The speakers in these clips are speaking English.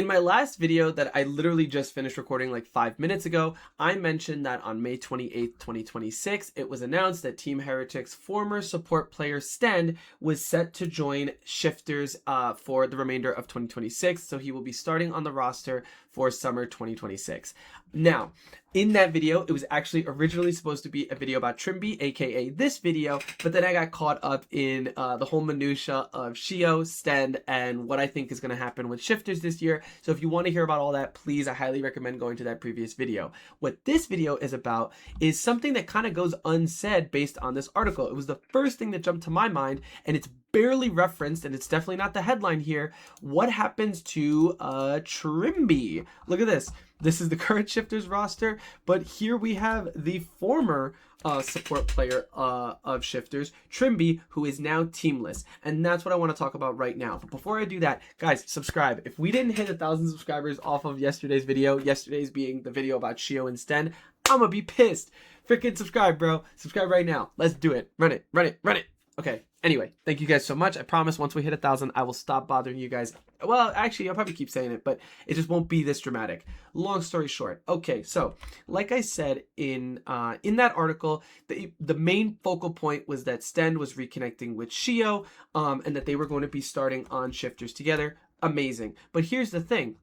In my last video that I literally just finished recording like 5 minutes ago, I mentioned that on May 28th, 2026, it was announced that Team Heretics' former support player Stend was set to join Shifters for the remainder of 2026, so he will be starting on the roster for summer 2026. Now, in that video, it was actually originally supposed to be a video about Trymbi, aka this video, but then I got caught up in the whole minutia of Shio, Stend, and what I think is going to happen with Shifters this year. So if you want to hear about all that, please, I highly recommend going to that previous video. What this video is about is something that kind of goes unsaid based on this article. It was the first thing that jumped to my mind, and it's barely referenced, and it's definitely not the headline here. What happens to Trymbi? Look at this. This is the current Shifters roster, but here we have the former support player of Shifters, Trymbi, who is now teamless. And that's what I want to talk about right now. But before I do that, guys, subscribe. If we didn't hit 1,000 subscribers off of yesterday's video, yesterday's being the video about Shio and Sten, I'm gonna be pissed. Freaking subscribe, bro. Subscribe right now. Let's do it. Run it, run it, run it. Okay, anyway, thank you guys so much. I promise once we hit 1,000, I will stop bothering you guys. Well, actually, I'll probably keep saying it, but it just won't be this dramatic. Long story short. Okay, so like I said in that article, the main focal point was that Stend was reconnecting with Shio, and that they were going to be starting on Shifters together. Amazing. But here's the thing.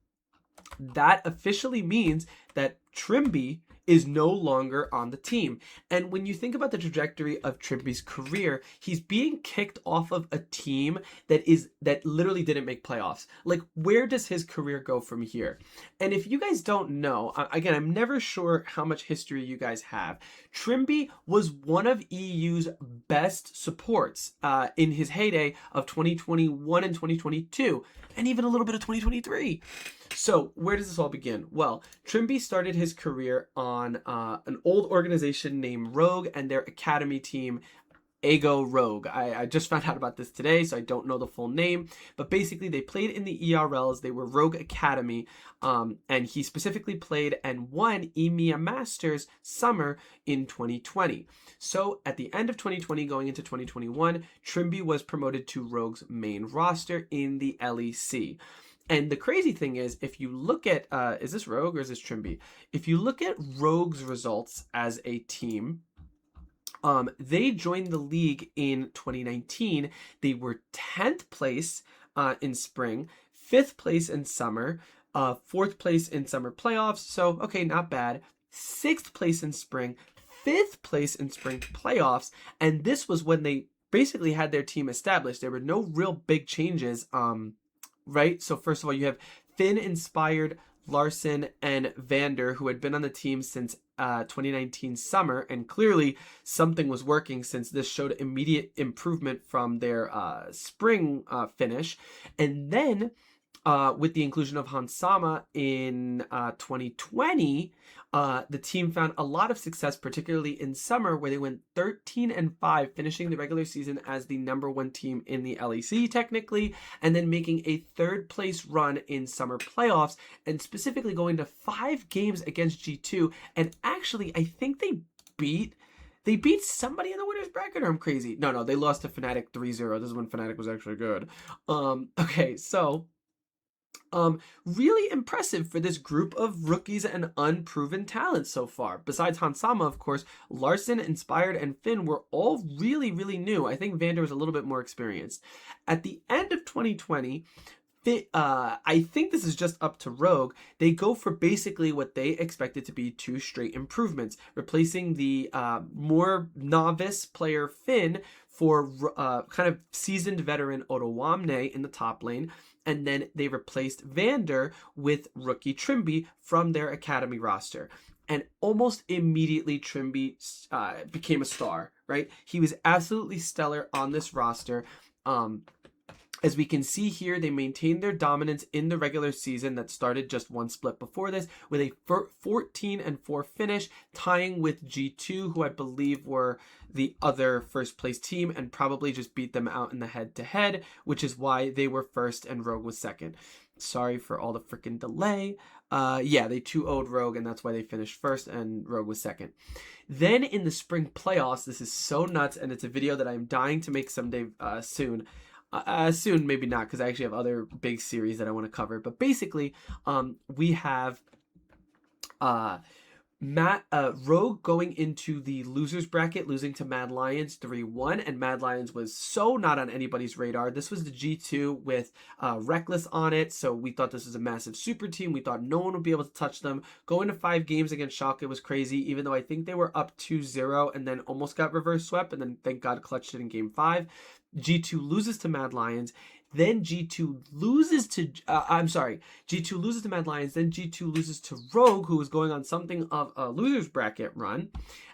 That officially means that Trymbi is no longer on the team. And when you think about the trajectory of Trymbi's career, he's being kicked off of a team that literally didn't make playoffs. Like, where does his career go from here? And if you guys don't know, again, I'm never sure how much history you guys have. Trymbi was one of EU's best supports in his heyday of 2021 and 2022, and even a little bit of 2023. So where does this all begin? Well, Trymbi started his career on an old organization named Rogue and their academy team, Ego Rogue. I just found out about this today, so I don't know the full name. But basically, they played in the ERLs. They were Rogue Academy, and he specifically played and won EMEA Masters Summer in 2020. So at the end of 2020, going into 2021, Trymbi was promoted to Rogue's main roster in the LEC. And the crazy thing is, if you look at, is this Rogue or is this Trymbi? If you look at Rogue's results as a team, they joined the league in 2019. They were 10th place in spring, 5th place in summer, 4th place in summer playoffs. So, okay, not bad. 6th place in spring, 5th place in spring playoffs. And this was when they basically had their team established. There were no real big changes, right? So first of all, you have Finn-inspired Larson and Vander, who had been on the team since 2019 summer, and clearly something was working since this showed immediate improvement from their spring finish. And then with the inclusion of Hansama in 2020, the team found a lot of success, particularly in summer, where they went 13-5, finishing the regular season as the #1 team in the LEC, technically, and then making a 3rd place run in summer playoffs, and specifically going to 5 games against G2. And actually, I think they beat somebody in the winners bracket, or I'm crazy. No, they lost to Fnatic 3-0. This is when Fnatic was actually good. Okay, so really impressive for this group of rookies and unproven talents so far. Besides Hansama, of course, Larson, Inspired, and Finn were all really, really new. I think Vander was a little bit more experienced. At the end of 2020, I think this is just up to Rogue. They go for basically what they expected to be 2 straight improvements, replacing the more novice player Finn for kind of seasoned veteran Otowamne in the top lane. And then they replaced Vander with rookie Trymbi from their academy roster. And almost immediately, Trymbi became a star, right? He was absolutely stellar on this roster. As we can see here, they maintained their dominance in the regular season that started just 1 split before this, with a 14-4 finish, tying with G2, who I believe were the other first place team, and probably just beat them out in the head-to-head, which is why they were first and Rogue was second. Sorry for all the freaking delay. Yeah, they 2-0'd Rogue, and that's why they finished first, and Rogue was second. Then in the spring playoffs, this is so nuts, and it's a video that I'm dying to make someday soon. Soon, maybe not, because I actually have other big series that I want to cover. But basically, we have Rogue going into the losers bracket, losing to Mad Lions 3-1, and Mad Lions was so not on anybody's radar. This was the G2 with Reckless on it, so we thought this was a massive super team. We thought no one would be able to touch them. Going to 5 games against Schalke was crazy, even though I think they were up 2-0 and then almost got reverse swept, and then thank God clutched it in game 5. G2 loses to Mad Lions. Then G2 loses to, G2 loses to Mad Lions. Then G2 loses to Rogue, who was going on something of a loser's bracket run.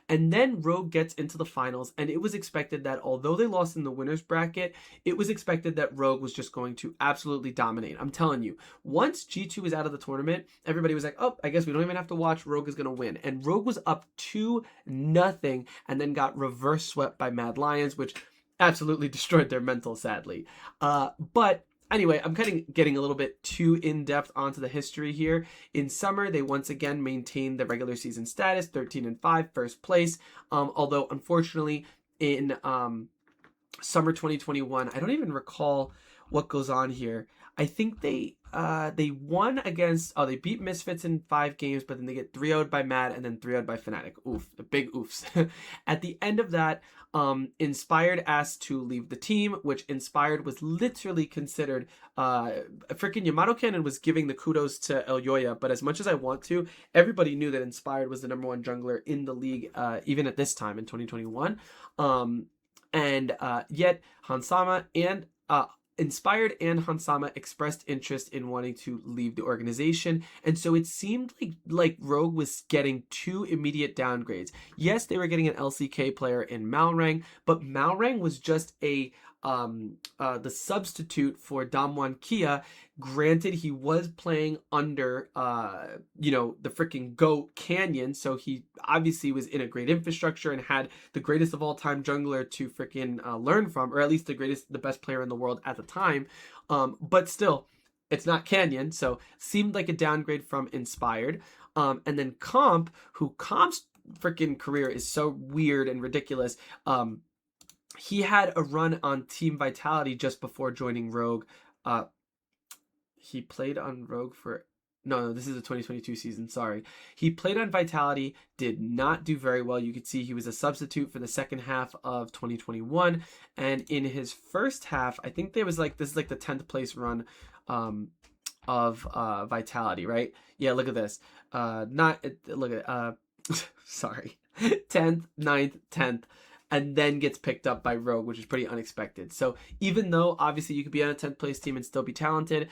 And then Rogue gets into the finals. And it was expected that although they lost in the winner's bracket, it was expected that Rogue was just going to absolutely dominate. I'm telling you, once G2 was out of the tournament, everybody was like, oh, I guess we don't even have to watch. Rogue is going to win. And Rogue was up 2-0 and then got reverse swept by Mad Lions, which absolutely destroyed their mental, sadly. But anyway, I'm kind of getting a little bit too in-depth onto the history here. In summer, they once again maintained the regular season status, 13-5, first place. Although, unfortunately, in summer 2021, I don't even recall what goes on here. I think they won against, they beat Misfits in 5 games, but then they get 3-0'd by Mad and then 3-0'd by Fnatic. Oof, the big oofs. At the end of that, Inspired asked to leave the team, which Inspired was literally considered, freaking Yamato Cannon was giving the kudos to Elyoya, but as much as I want to, everybody knew that Inspired was the #1 jungler in the league, even at this time in 2021. Yet Hansama and Inspired and Hansama expressed interest in wanting to leave the organization, and so it seemed like Rogue was getting 2 immediate downgrades. Yes, they were getting an LCK player in Malrang, but Malrang was just the substitute for Damwon Kia. Granted, he was playing under the freaking GOAT Canyon, so he obviously was in a great infrastructure and had the greatest of all time jungler to freaking learn from, or at least the best player in the world at the time. But still, it's not Canyon, so seemed like a downgrade from Inspired. And then Comp's freaking career is so weird and ridiculous. He had a run on Team Vitality just before joining Rogue. He played on Rogue for... No, this is the 2022 season, sorry. He played on Vitality, did not do very well. You could see he was a substitute for the second half of 2021. And in his first half, I think there was this is the 10th place run of Vitality, right? Yeah, look at this. Sorry. 10th, 9th, 10th. And then gets picked up by Rogue, which is pretty unexpected. So even though obviously you could be on a 10th place team and still be talented,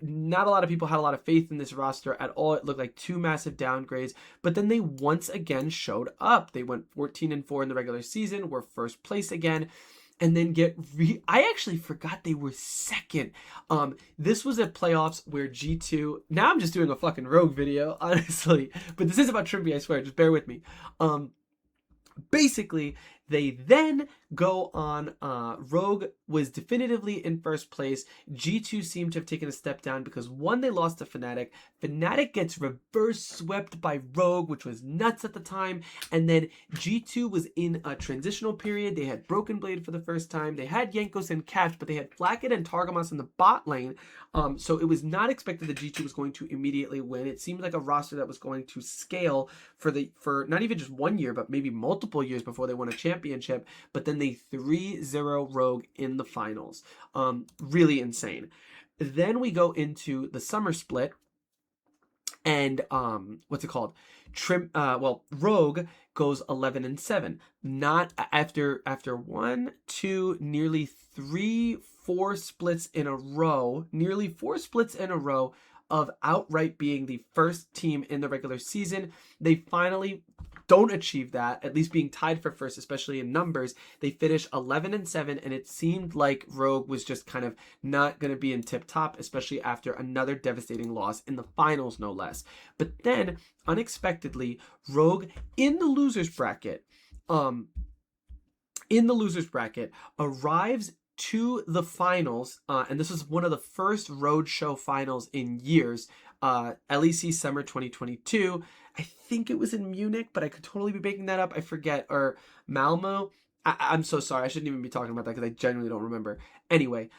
not a lot of people had a lot of faith in this roster at all. It looked like 2 massive downgrades, but then they once again showed up. They went 14-4 in the regular season, were first place again, and then I actually forgot they were second. This was at playoffs where G2, now I'm just doing a fucking Rogue video, honestly, but this is about Trymbi, I swear, just bear with me. Basically, they then go on, Rogue was definitively in first place. G2 seemed to have taken a step down because 1, they lost to Fnatic. Fnatic gets reverse swept by Rogue, which was nuts at the time. And then G2 was in a transitional period. They had Broken Blade for the first time. They had Jankos and Catch, but they had Flacket and Targamas in the bot lane. So it was not expected that G2 was going to immediately win. It seemed like a roster that was going to scale for not even just 1 year, but maybe multiple years before they won a championship. But then they 3-0 Rogue in the finals. Really insane. Then we go into the summer split, and what's it called? Rogue goes 11-7. Not after 1, 2, nearly 3, 4 splits in a row. Nearly 4 splits in a row of outright being the first team in the regular season. They finally don't achieve that, at least being tied for first, especially in numbers. They finish 11-7, and it seemed like Rogue was just kind of not going to be in tip top, especially after another devastating loss in the finals, no less. But then, unexpectedly, Rogue in the losers bracket, arrives to the finals, and this was one of the first roadshow finals in years. LEC Summer 2022. I think it was in Munich, but I could totally be making that up. I forget. Or Malmo. I'm so sorry. I shouldn't even be talking about that because I genuinely don't remember. Anyway,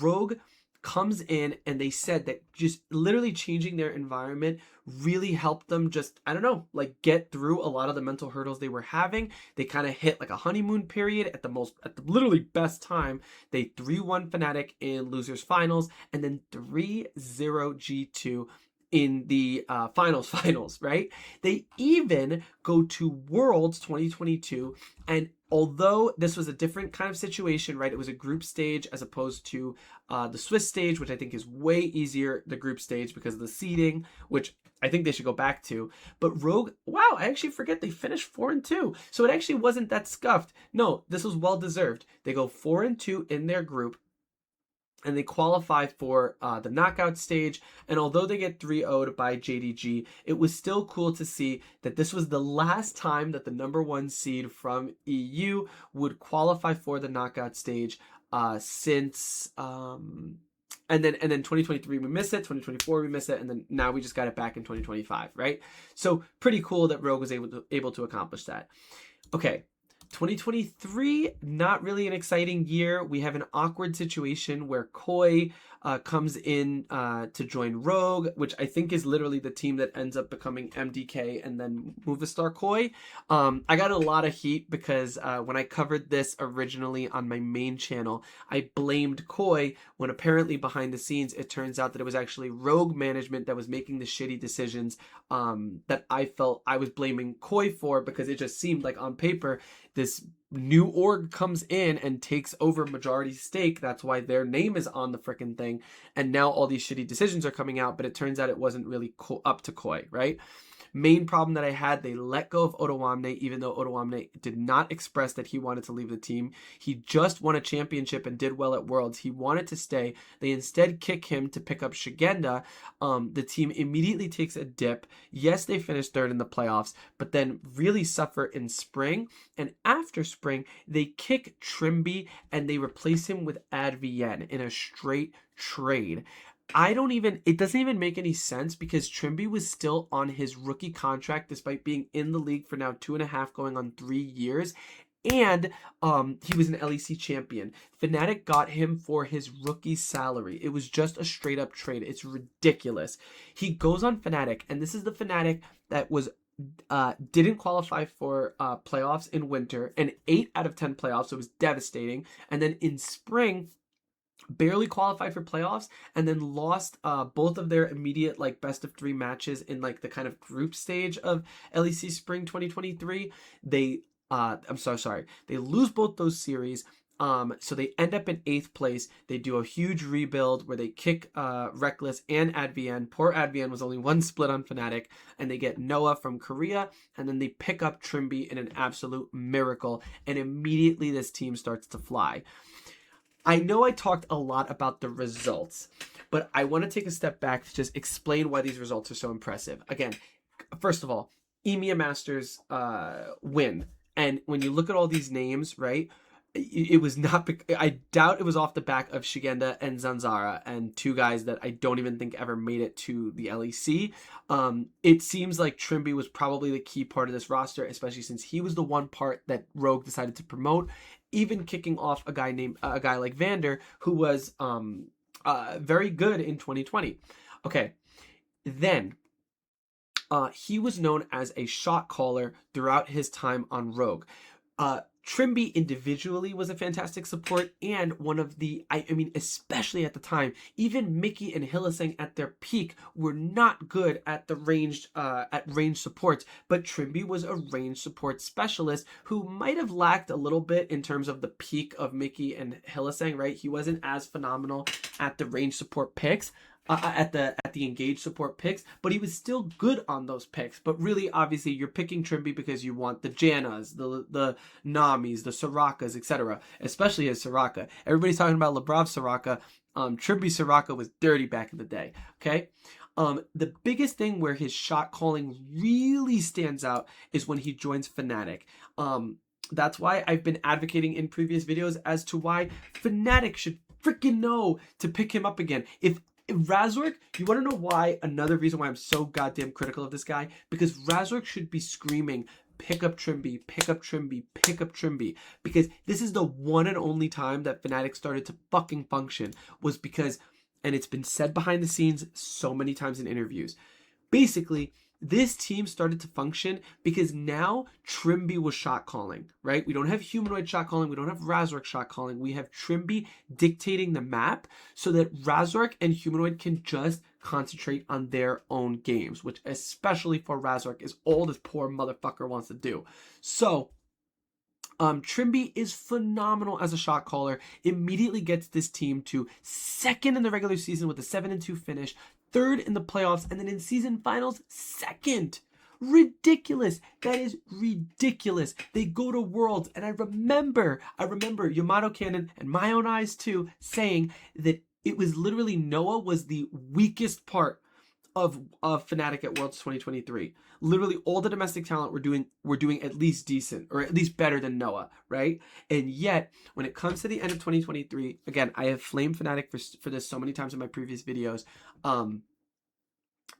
Rogue comes in and they said that just literally changing their environment really helped them just, I don't know, like get through a lot of the mental hurdles they were having. They kind of hit like a honeymoon period at the literally best time. They 3-1 Fnatic in losers finals and then 3-0 G2 in the finals, right? They even go to Worlds 2022, and although this was a different kind of situation, right? It was a group stage as opposed to the Swiss stage, which I think is way easier, the group stage, because of the seeding, which I think they should go back to. But Rogue, wow, I actually forget they finished 4-2. So it actually wasn't that scuffed. No, this was well deserved. They go 4-2 in their group, and they qualify for the knockout stage. And although they get 3-0'd by JDG, it was still cool to see that this was the last time that the #1 seed from EU would qualify for the knockout stage since and then 2023 we missed it, 2024 we missed it, and then now we just got it back in 2025, right? So pretty cool that Rogue was able to accomplish that. Okay, 2023, not really an exciting year. We have an awkward situation where Koi comes in to join Rogue, which I think is literally the team that ends up becoming MDK and then Movistar Koi. I got a lot of heat because when I covered this originally on my main channel, I blamed Koi when apparently behind the scenes it turns out that it was actually Rogue management that was making the shitty decisions that I felt I was blaming Koi for, because it just seemed like on paper this new org comes in and takes over majority stake. That's why their name is on the freaking thing. And now all these shitty decisions are coming out, but it turns out it wasn't really up to Koi, right? Main problem that I had, they let go of Otawamne, even though Otawamne did not express that he wanted to leave the team. He just won a championship and did well at Worlds. He wanted to stay. They instead kick him to pick up Shigenda. The team immediately takes a dip. Yes, they finished third in the playoffs, but then really suffer in spring. And after spring, they kick Trymbi and they replace him with Advien in a straight trade. It doesn't even make any sense, because Trymbi was still on his rookie contract despite being in the league for now 2.5 going on 3 years. And he was an LEC champion. Fnatic got him for his rookie salary. It was just a straight up trade. It's ridiculous. He goes on Fnatic, and this is the Fnatic that was didn't qualify for playoffs in winter, and 8 out of 10 playoffs. So it was devastating. And then in spring, barely qualified for playoffs, and then lost both of their immediate like best of 3 matches in like the kind of group stage of LEC Spring 2023. I'm so sorry. They lose both those series. So they end up in 8th place. They do a huge rebuild where they kick Reckless and Advien. Poor Advien was only 1 split on Fnatic, and they get Noah from Korea, and then they pick up Trymbi in an absolute miracle, and immediately this team starts to fly. I know I talked a lot about the results, but I want to take a step back to just explain why these results are so impressive. Again, first of all, EMEA Masters win. And when you look at all these names, right, it was not, I doubt it was off the back of Shigenda and Zanzara, and 2 guys that I don't even think ever made it to the LEC. It seems like Trymbi was probably the key part of this roster, especially since he was the one part that Rogue decided to promote, even kicking off a guy like Vander, who was very good in 2020. Okay, then he was known as a shot caller throughout his time on Rogue. Trymbi individually was a fantastic support, and one of the, I mean, especially at the time, even Mickey and Hylissang at their peak were not good at the ranged supports, but Trymbi was a ranged support specialist who might have lacked a little bit in terms of the peak of Mickey and Hylissang, right? He wasn't as phenomenal at the ranged support picks, at the engaged support picks, but he was still good on those picks. But really, obviously, you're picking Trymbi because you want the Jannas, the Namis, the Sorakas, etc. Especially his Soraka. Everybody's talking about Lebrov Soraka. Trymbi Soraka was dirty back in the day. Okay. The biggest thing where his shot calling really stands out is when he joins Fnatic. That's why I've been advocating in previous videos as to why Fnatic should freaking know to pick him up again. If Razork, you want to know why? Another reason why I'm so goddamn critical of this guy, because Razork should be screaming, pick up Trymbi, pick up Trymbi, pick up Trymbi, because this is the one and only time that Fnatic started to fucking function, was because, and it's been said behind the scenes so many times in interviews, basically, this team started to function because now Trymbi was shot calling, right? We don't have Humanoid shot calling. We don't have Razork shot calling. We have Trymbi dictating the map so that Razork and Humanoid can just concentrate on their own games, which especially for Razork is all this poor motherfucker wants to do. So Trymbi is phenomenal as a shot caller. Immediately gets this team to second in the regular season with a 7-2 finish, third in the playoffs, and then in season finals, second. Ridiculous. That is ridiculous. They go to Worlds, and I remember Yamato Cannon and my own eyes too saying that it was literally Noah was the weakest part of Fnatic at Worlds 2023. Literally all the domestic talent were doing at least decent, or at least better than Noah, right? And yet, when it comes to the end of 2023, again, I have flamed Fnatic for this so many times in my previous videos.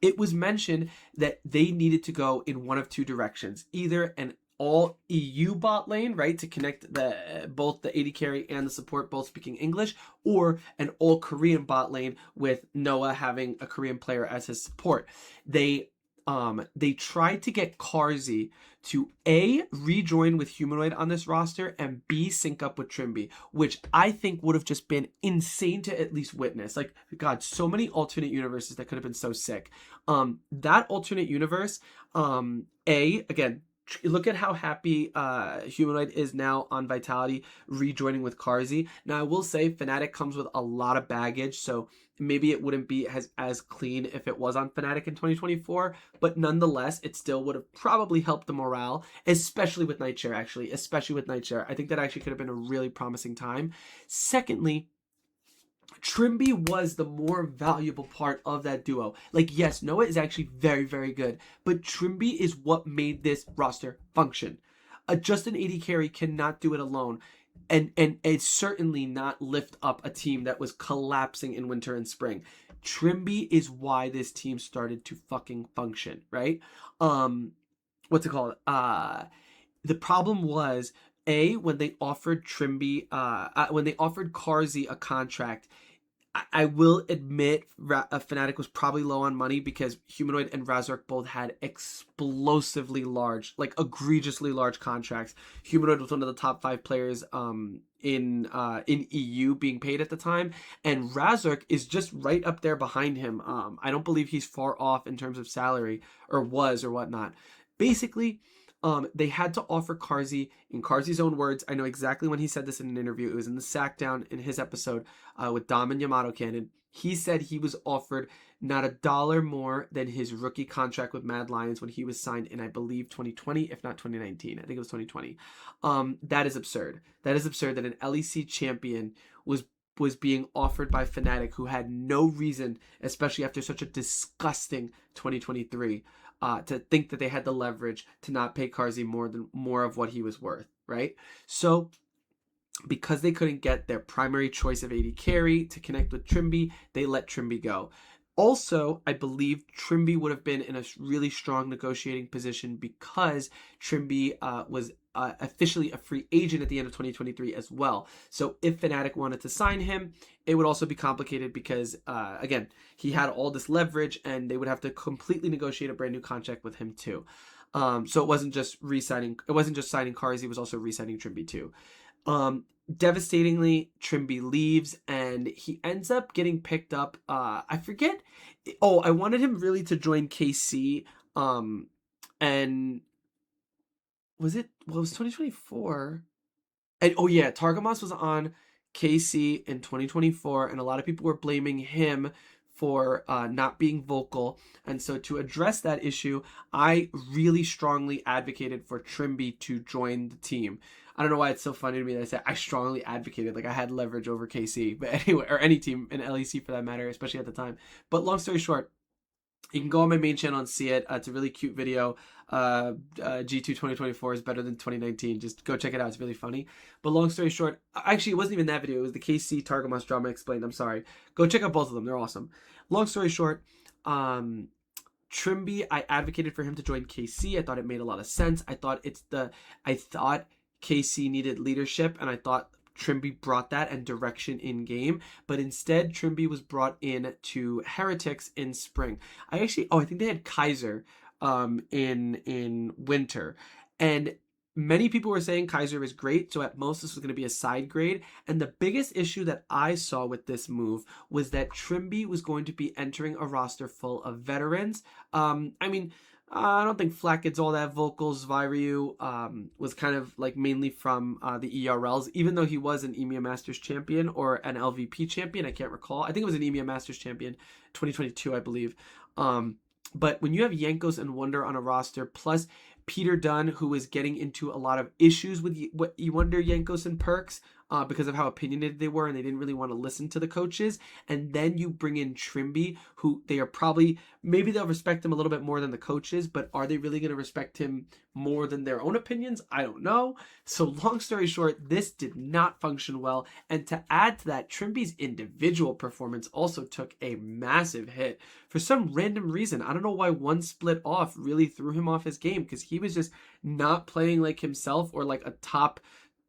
It was mentioned that they needed to go in one of two directions, either an all EU bot lane, right, to connect both the AD carry and the support both speaking English, or an all Korean bot lane with Noah having a Korean player as his support. They tried to get Carzzy to A, rejoin with Humanoid on this roster, and B, sync up with Trymbi, which I think would have just been insane to at least witness. Like, God, so many alternate universes that could have been so sick. That alternate universe, again, look at how happy Humanoid is now on Vitality, rejoining with Carzzy. Now, I will say Fnatic comes with a lot of baggage, so maybe it wouldn't be as clean if it was on Fnatic in 2024, but nonetheless, it still would have probably helped the morale, especially with Nightshare, actually. Especially with Nightshare. I think that actually could have been a really promising time. Secondly, Trymbi was the more valuable part of that duo. Like, yes, Noah is actually very, very good, but Trymbi is what made this roster function. Just an AD carry cannot do it alone, and it's certainly not lift up a team that was collapsing in winter and spring. Trymbi is why this team started to fucking function, right? What's it called? The problem was, when they offered Trymbi, when they offered Carzzy a contract, I will admit Fnatic was probably low on money because Humanoid and Razork both had explosively large, like egregiously large contracts. Humanoid was one of the top 5 players in EU being paid at the time, and Razork is just right up there behind him. I don't believe he's far off in terms of salary, or was, or whatnot. Basically, they had to offer Carzzy, in Carzzy's own words, I know exactly when he said this in an interview, it was in the Sackdown in his episode with Dom and Yamato Cannon. He said he was offered not $1 more than his rookie contract with Mad Lions when he was signed in, I believe, 2020, if not 2019. I think it was 2020. That is absurd. That is absurd that an LEC champion was being offered by Fnatic, who had no reason, especially after such a disgusting 2023, to think that they had the leverage to not pay Carzzy more of what he was worth, right? So, because they couldn't get their primary choice of AD carry to connect with Trymbi, they let Trymbi go. Also, I believe Trymbi would have been in a really strong negotiating position because Trymbi was officially a free agent at the end of 2023 as well. So if Fnatic wanted to sign him, it would also be complicated because, again, he had all this leverage and they would have to completely negotiate a brand new contract with him too. So it wasn't just signing Carzzy, it was also re-signing Trymbi too. Devastatingly, Trymbi leaves and he ends up getting picked up. I forget. Oh, I wanted him really to join KC. And was it 2024? And oh yeah, Targamas was on KC in 2024, and a lot of people were blaming him for not being vocal. And so to address that issue, I really strongly advocated for Trymbi to join the team. I don't know why it's so funny to me that I said I strongly advocated, like I had leverage over KC, but anyway, or any team in LEC for that matter, especially at the time. But long story short, you can go on my main channel and see it. It's a really cute video. G2 2024 is better than 2019. Just go check it out. It's really funny. But long story short, actually, it wasn't even that video. It was the KC Targamas drama explained. I'm sorry. Go check out both of them. They're awesome. Long story short, Trymbi, I advocated for him to join KC. I thought it made a lot of sense. I thought KC needed leadership, and I thought Trymbi brought that and direction in game, but instead Trymbi was brought in to Heretics in spring. I think they had Kaiser in winter, and many people were saying Kaiser is great, so at most this was going to be a side grade. And the biggest issue that I saw with this move was that Trymbi was going to be entering a roster full of veterans. I don't think Flack gets all that vocal. Zvairyu was kind of like mainly from the ERLs, even though he was an EMEA Masters champion or an LVP champion. I can't recall. I think it was an EMEA Masters champion, 2022, I believe. But when you have Jankos and Wonder on a roster, plus Peter Dunn, who is getting into a lot of issues with Wonder, Jankos, and Perks because of how opinionated they were, and they didn't really want to listen to the coaches. And then you bring in Trymbi, who they are probably, maybe they'll respect him a little bit more than the coaches, but are they really going to respect him more than their own opinions? I don't know. So long story short, this did not function well. And to add to that, Trymbi's individual performance also took a massive hit. For some random reason, I don't know why one split off really threw him off his game, because he was just not playing like himself or like a top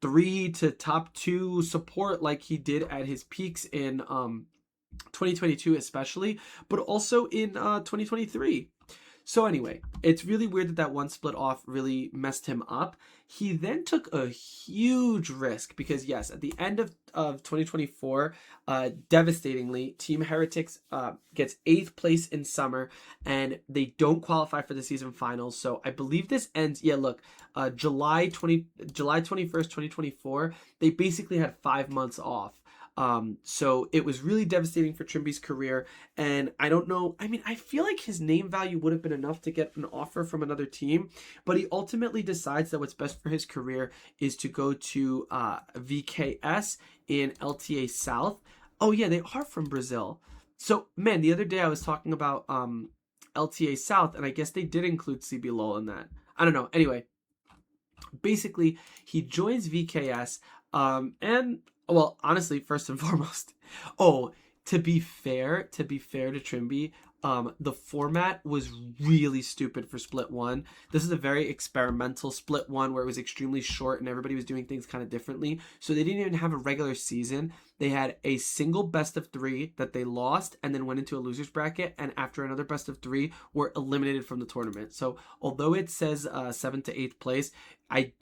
3 to top 2 support like he did at his peaks in 2022 especially, but also in 2023. So anyway, it's really weird that one split off really messed him up. He then took a huge risk because, yes, at the end of 2024, devastatingly, Team Heretics gets 8th place in summer, and they don't qualify for the season finals. So I believe this ends, July 21st, 2024. They basically had 5 months off. So it was really devastating for Trymbi's career, and I don't know, I feel like his name value would have been enough to get an offer from another team, but he ultimately decides that what's best for his career is to go to VKS in LTA South. Oh yeah, they are from Brazil. So man, the other day I was talking about LTA South, and I guess they did include CB LOL in that. I don't know. Anyway, basically he joins VKS, and well, honestly, first and foremost, to be fair to Trymbi, the format was really stupid for Split 1. This is a very experimental Split 1 where it was extremely short and everybody was doing things kind of differently. So they didn't even have a regular season. They had a single best of 3 that they lost and then went into a loser's bracket, and after another best of 3 were eliminated from the tournament. So although it says 7th to 8th place, I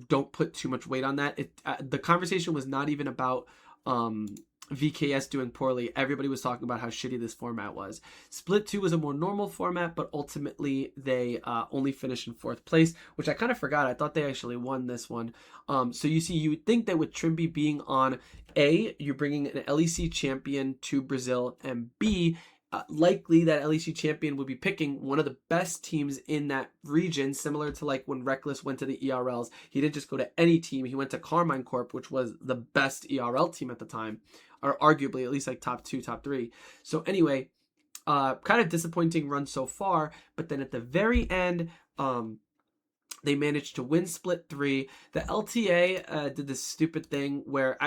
don't put too much weight on that. The conversation was not even about VKS doing poorly. Everybody was talking about how shitty this format was. Split 2 was a more normal format, but ultimately they only finished in 4th place, which I kind of forgot. I thought they actually won this one. So you would think that with Trymbi being on A, you're bringing an LEC champion to Brazil, and B, likely that LEC champion would be picking one of the best teams in that region, similar to like when Reckless went to the ERLs. He didn't just go to any team. He went to Carmine Corp, which was the best ERL team at the time, or arguably at least like top 2, top 3. So anyway, kind of disappointing run so far, but then at the very end, they managed to win Split 3. The LTA did this stupid thing where,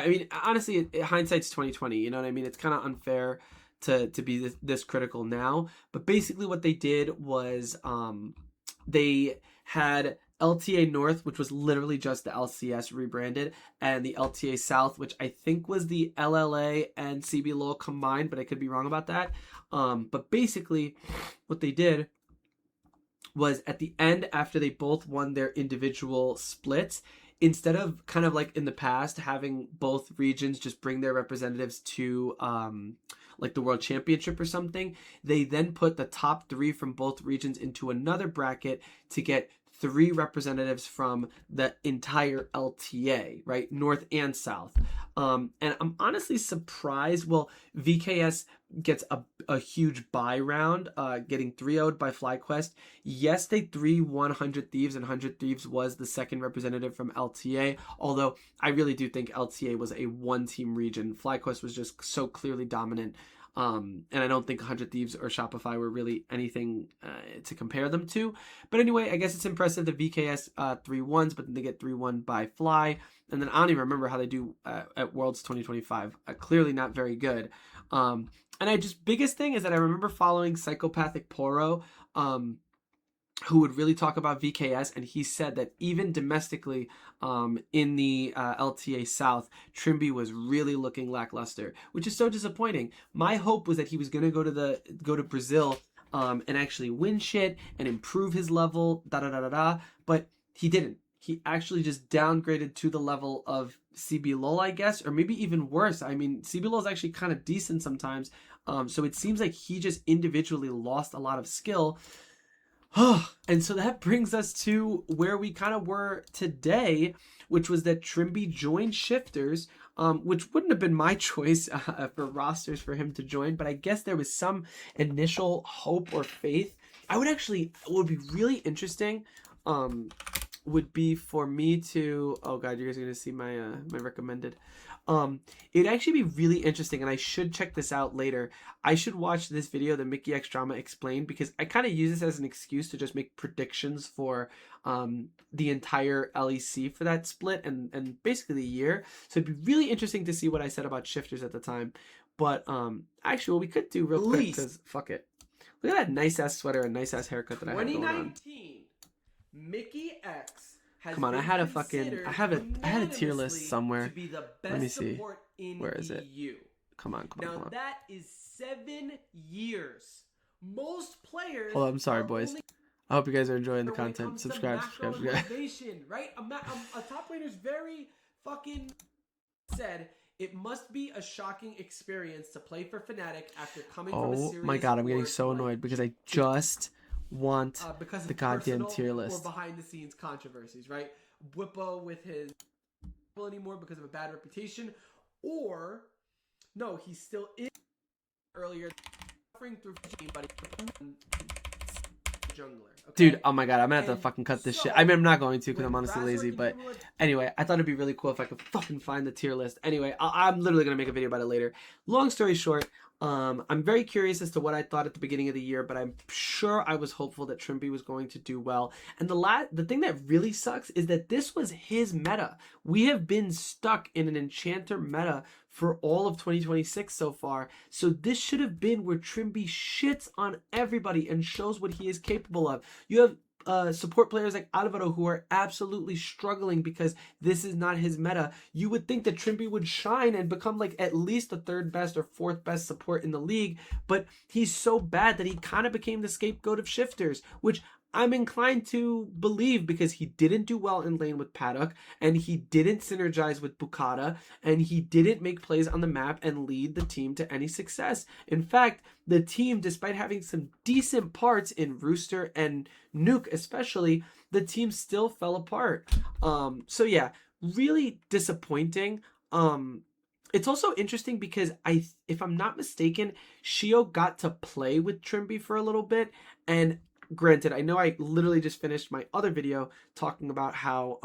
honestly, hindsight's 2020. You know what I mean? It's kind of unfair to be this critical now. But basically what they did was they had LTA North, which was literally just the LCS rebranded, and the LTA South, which I think was the LLA and CB LOL combined, but I could be wrong about that. But basically what they did was at the end, after they both won their individual splits, instead of kind of like in the past having both regions just bring their representatives to like the World Championship or something, they then put the top 3 from both regions into another bracket to get 3 representatives from the entire LTA, right? North and South. And I'm honestly surprised. Well, VKS gets a huge buy round, getting 3-0'd by FlyQuest. Yes, they 3-1 100 Thieves, and 100 Thieves was the second representative from LTA, although I really do think LTA was a one-team region. FlyQuest was just so clearly dominant. And I don't think 100 Thieves or Shopify were really anything to compare them to. But anyway, I guess it's impressive that VKS 3-1s, but then they get 3-1 by Fly. And then I don't even remember how they do at Worlds 2025. Clearly not very good. And I just, biggest thing is that I remember following Psychopathic Poro, who would really talk about VKS, and he said that even domestically in the LTA South, Trymbi was really looking lackluster, which is so disappointing. My hope was that he was going to go to Brazil and actually win shit and improve his level, but he didn't. He actually just downgraded to the level of CBLOL, I guess, or maybe even worse. I mean, CBLOL is actually kind of decent sometimes, so it seems like he just individually lost a lot of skill. And so that brings us to where we kind of were today, which was that Trymbi joined Shifters, which wouldn't have been my choice for rosters for him to join, but I guess there was some initial hope or faith. What would be really interesting would be for me to, oh god, you guys are going to see my my recommended. It'd actually be really interesting, and I should check this out later. I should watch this video, the Mickey X Drama Explained, because I kind of use this as an excuse to just make predictions for the entire LEC for that split and basically the year. So it'd be really interesting to see what I said about Shifters at the time. But actually, what we could do real quick, because fuck it. Look at that nice ass sweater and nice ass haircut that I have going on. 2019, Mickey X. Come on, I had a tier list somewhere. Let me see. Where is it? Come on. Now that is 7 years. Most players. Hold on, I'm sorry, boys. I hope you guys are enjoying the content. Subscribe. Right? A top laner's very fucking said it must be a shocking experience to play for Fnatic after coming from a serious. Oh my god, I'm getting so annoyed because I just want the goddamn tier list. Or behind the scenes controversies, right? Whippo with his anymore because of a bad reputation, or no, he still is earlier suffering through but jungler. Okay? Dude, oh my god, I'm gonna have to fucking cut this shit. I mean, I'm not going to because I'm honestly lazy, but anyway, I thought it'd be really cool if I could fucking find the tier list. Anyway, I'm literally gonna make a video about it later. Long story short, I'm very curious as to what I thought at the beginning of the year, but I'm sure I was hopeful that Trymbi was going to do well. And the thing that really sucks is that this was his meta. We have been stuck in an enchanter meta for all of 2026 so far. So this should have been where Trymbi shits on everybody and shows what he is capable of. You have support players like Alvaro who are absolutely struggling because this is not his meta. You would think that Trymbi would shine and become like at least the 3rd best or 4th best support in the league, but he's so bad that he kind of became the scapegoat of Shifters, which I'm inclined to believe because he didn't do well in lane with Paddock, and he didn't synergize with Bukata, and he didn't make plays on the map and lead the team to any success. In fact, the team, despite having some decent parts in Rooster and Nuke especially, the team still fell apart. So yeah, really disappointing. It's also interesting because if I'm not mistaken, Shio got to play with Trymbi for a little bit, and granted, I know I literally just finished my other video talking about how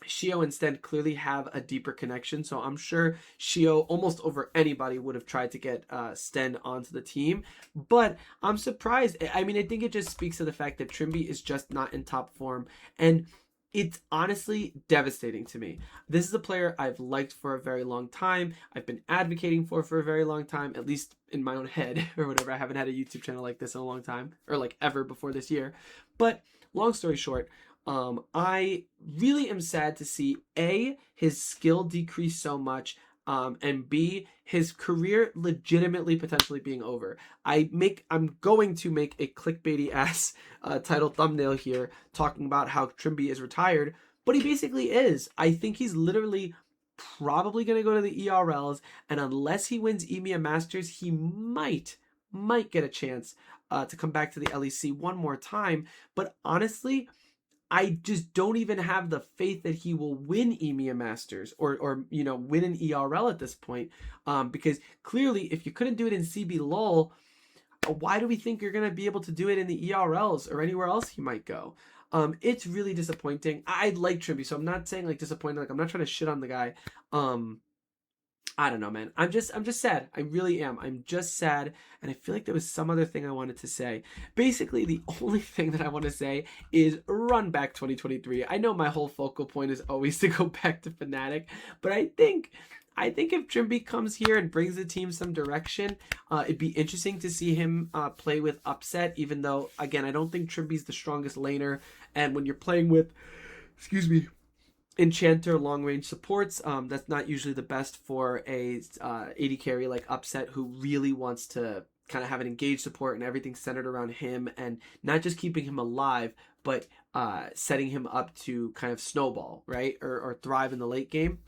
Shio and Stint clearly have a deeper connection, so I'm sure Shio almost over anybody would have tried to get Stint onto the team, but I'm surprised. I mean, I think it just speaks to the fact that Trymbi is just not in top form, and it's honestly devastating to me. This is a player I've liked for a very long time. I've been advocating for a very long time, at least in my own head or whatever. I haven't had a YouTube channel like this in a long time, or like ever before this year. But long story short, I really am sad to see A, his skill decrease so much, and B, his career legitimately potentially being over. I'm going to make a clickbaity ass title thumbnail here talking about how Trymbi is retired, but he basically is. I think he's literally probably going to go to the ERLs, and unless he wins EMEA Masters, he might get a chance to come back to the LEC one more time. But honestly, I just don't even have the faith that he will win EMEA Masters or you know, win an ERL at this point, because clearly if you couldn't do it in CBLOL, why do we think you're going to be able to do it in the ERLs or anywhere else he might go? It's really disappointing. I like Trymbi, so I'm not saying like disappointed, like I'm not trying to shit on the guy. I don't know, man. I'm just sad. I really am. I'm just sad, and I feel like there was some other thing I wanted to say. Basically, the only thing that I want to say is run back 2023. I know my whole focal point is always to go back to Fnatic, but I think if Trymbi comes here and brings the team some direction, it'd be interesting to see him play with Upset. Even though, again, I don't think Trymbi's the strongest laner, and when you're playing with, excuse me, enchanter long range supports, that's not usually the best for a AD carry like Upset, who really wants to kind of have an engaged support and everything centered around him, and not just keeping him alive, but setting him up to kind of snowball, right, or thrive in the late game.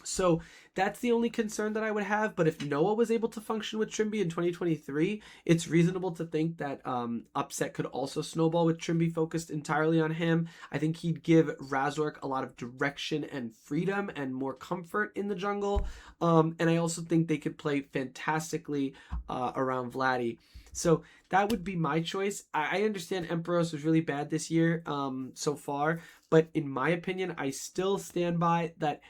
So that's the only concern that I would have. But if Noah was able to function with Trymbi in 2023, it's reasonable to think that Upset could also snowball with Trymbi focused entirely on him. I think he'd give Razork a lot of direction and freedom and more comfort in the jungle. And I also think they could play fantastically around Vladdy. So that would be my choice. I understand Emperos was really bad this year so far. But in my opinion, I still stand by that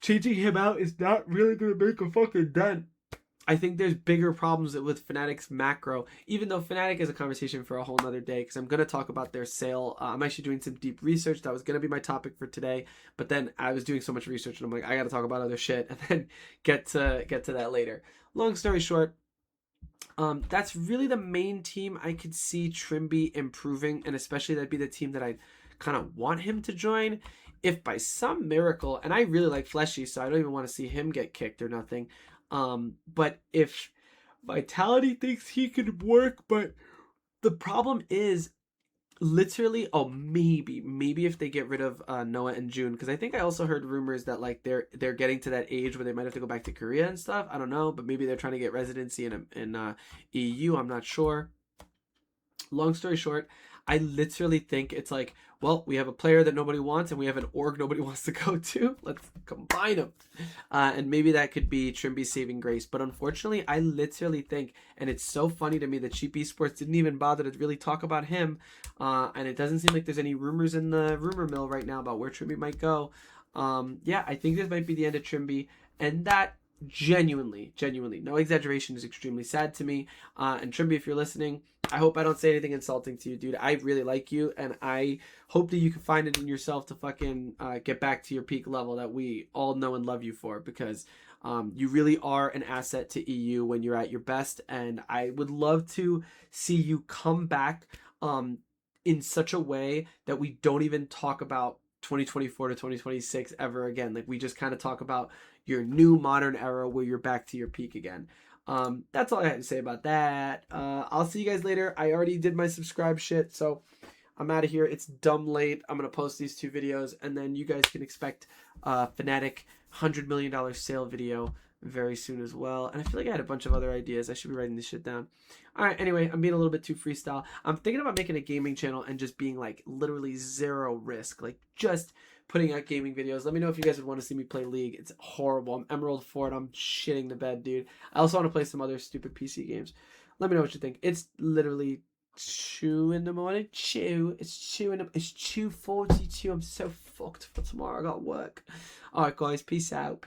changing him out is not really going to make a fucking dent. I think there's bigger problems with Fnatic's macro, even though Fnatic is a conversation for a whole nother day, because I'm going to talk about their sale. I'm actually doing some deep research. That was going to be my topic for today, but then I was doing so much research and I'm like, I got to talk about other shit and then get to that later. Long story short, that's really the main team I could see Trymbi improving, and especially that'd be the team that I kind of want him to join. If by some miracle, and I really like Fleshy, so I don't even want to see him get kicked or nothing. But if Vitality thinks he could work, but the problem is literally, oh, maybe if they get rid of Noah and June, because I think I also heard rumors that like they're getting to that age where they might have to go back to Korea and stuff. I don't know, but maybe they're trying to get residency in EU. I'm not sure. Long story short, I literally think it's like, well, we have a player that nobody wants and we have an org nobody wants to go to. Let's combine them. And maybe that could be Trymbi's saving grace. But unfortunately, I literally think, and it's so funny to me that Cheap Esports didn't even bother to really talk about him. And it doesn't seem like there's any rumors in the rumor mill right now about where Trymbi might go. Yeah, I think this might be the end of Trymbi. And that genuinely, no exaggeration, is extremely sad to me. And Trymbi, if you're listening, I hope I don't say anything insulting to you, dude. I really like you, and I hope that you can find it in yourself to fucking get back to your peak level that we all know and love you for, because you really are an asset to EU when you're at your best, and I would love to see you come back in such a way that we don't even talk about 2024 to 2026 ever again. Like, we just kind of talk about your new modern era where you're back to your peak again. That's all I had to say about that. I'll see you guys later. I already did my subscribe shit, so I'm out of here. It's dumb late. I'm gonna post these 2 videos, and then you guys can expect Fnatic $100 million sale video very soon as well. And I feel like I had a bunch of other ideas. I should be writing this shit down. All right, anyway, I'm being a little bit too freestyle. I'm thinking about making a gaming channel and just being like literally zero risk, like just putting out gaming videos. Let me know if you guys would want to see me play League. It's horrible. I'm Emerald 4 and I'm shitting the bed, dude. I also want to play some other stupid PC games. Let me know what you think. It's literally 2 in the morning. It's 2:42. I'm so fucked for tomorrow. I got work. All right, guys. Peace out.